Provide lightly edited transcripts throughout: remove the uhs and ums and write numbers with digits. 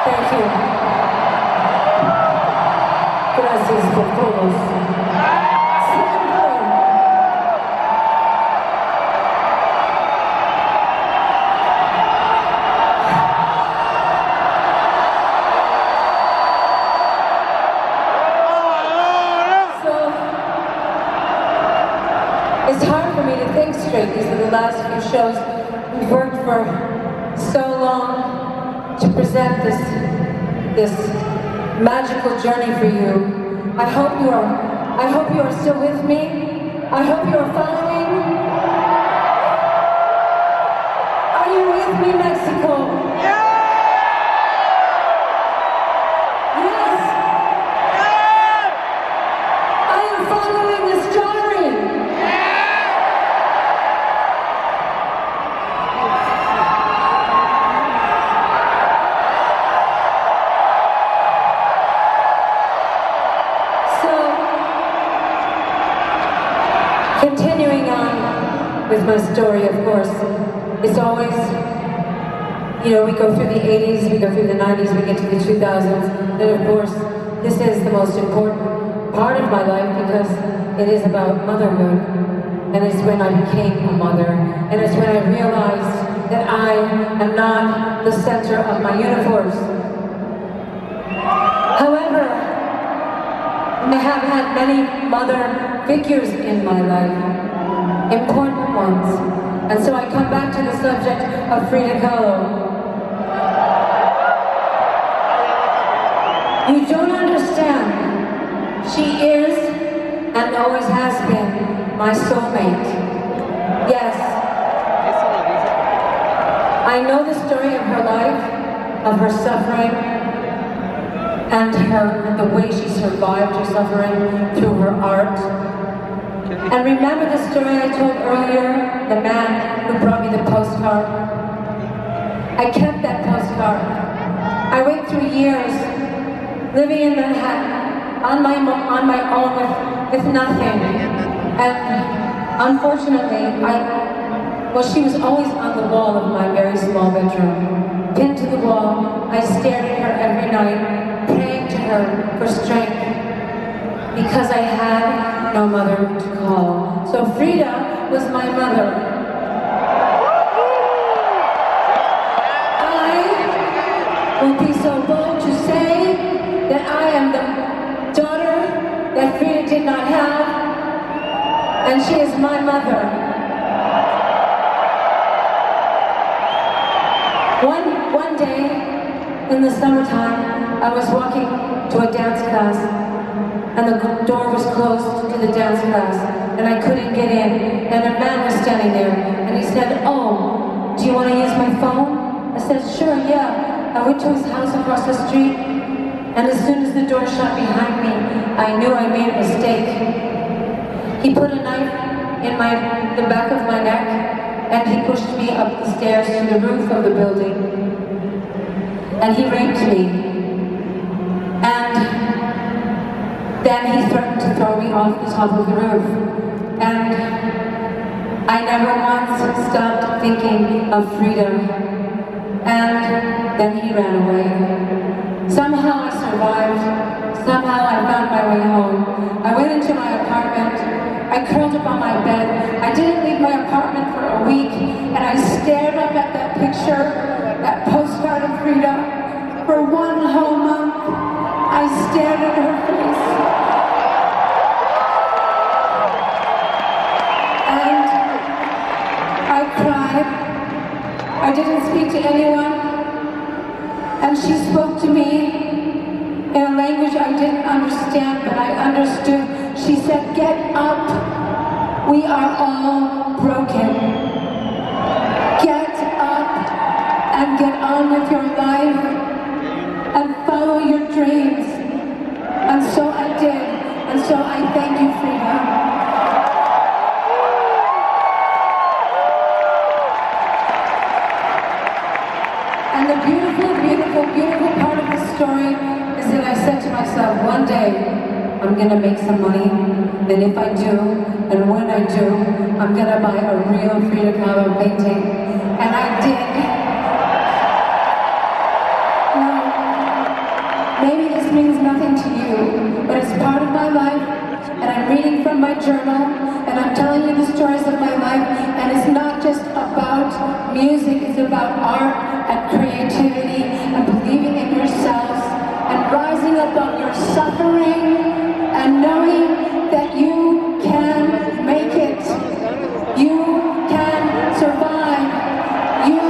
Thank you. Gracias por todos. It's hard for me to think straight. These are the last few shows. We've worked for so long to present this magical journey for you. I hope you are still with me. I hope you are following. Are you with me, Mexico? Continuing on with my story, of course, it's always, we go through the 80s, we go through the 90s, we get to the 2000s, and of course, this is the most important part of my life because it is about motherhood, and it's when I became a mother, and it's when I realized that I am not the center of my universe. However, I have had many mother figures in my life, important ones. And so I come back to the subject of Frida Kahlo. You don't understand. She is and always has been my soulmate. Yes. I know the story of her life, of her suffering, and the way she survived her suffering through her art. And remember the story I told earlier, the man who brought me the postcard? I kept that postcard. I went through years living in Manhattan on my own with nothing. And unfortunately, she was always on the wall of my very small bedroom. Pinned to the wall, I stared at her every night, praying to her for strength, because I had no mother to call. So Frida was my mother. I will be so bold to say that I am the daughter that Frida did not have, and she is my mother. One day in the summertime, I was walking to a dance class, and the door was closed to the dance class, and I couldn't get in, and a man was standing there, and he said, "Oh, do you want to use my phone?" I said, "Sure, yeah." I went to his house across the street, and as soon as the door shut behind me, I knew I made a mistake. He put a knife in the back of my neck, and he pushed me up the stairs to the roof of the building, and he raped me. And then he threatened to throw me off the top of the roof. And I never once stopped thinking of Frida. And then he ran away. Somehow I survived. Somehow I found my way home. I went into my apartment. I curled up on my bed. I didn't leave my apartment for a week. And I stared up at that picture, that postcard of Frida, for one whole month. I stared at her face. And I cried. I didn't speak to anyone. And she spoke to me in a language I didn't understand, but I understood. She said, "Get up. We are all broken. Get up and get on with your life and follow your dreams." And so I did. And so I thank you, Frida. And the beautiful, beautiful, beautiful part of the story is that I said to myself, one day, I'm gonna make some money, and if I do, and when I do, I'm gonna buy a real Frida Kahlo painting. And I did. No, but it's part of my life, and I'm reading from my journal, and I'm telling you the stories of my life, and it's not just about music, it's about art and creativity and believing in yourselves and rising above your suffering and knowing that you can make it. You can survive. You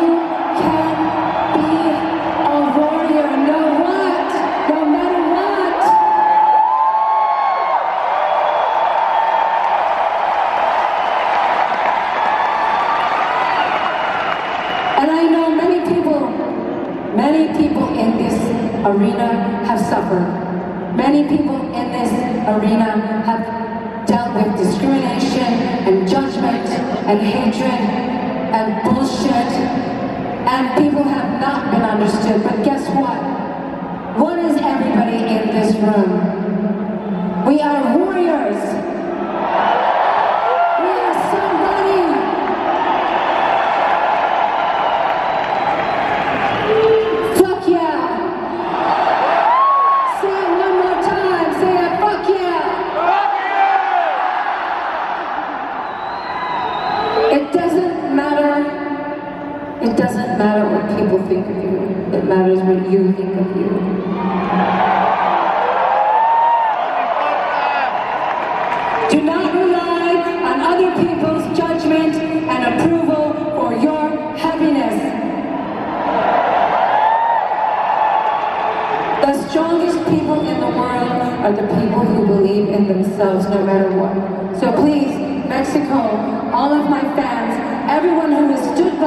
can be a warrior. No matter what. And I know many people in this arena have suffered. Many people in this arena have dealt with discrimination and judgment and hatred and bullshit, and people have not been understood. But guess what? What is everybody in this room? We are warriors. We are somebody. Fuck yeah. Say it one more time. Say it, fuck yeah. Fuck yeah. It doesn't matter. It doesn't matter what people think of you. It matters what you think of you. Do not rely on other people's judgment and approval for your happiness. The strongest people in the world are the people who believe in themselves no matter what. So please, Mexico, all of my fans, everyone who has stood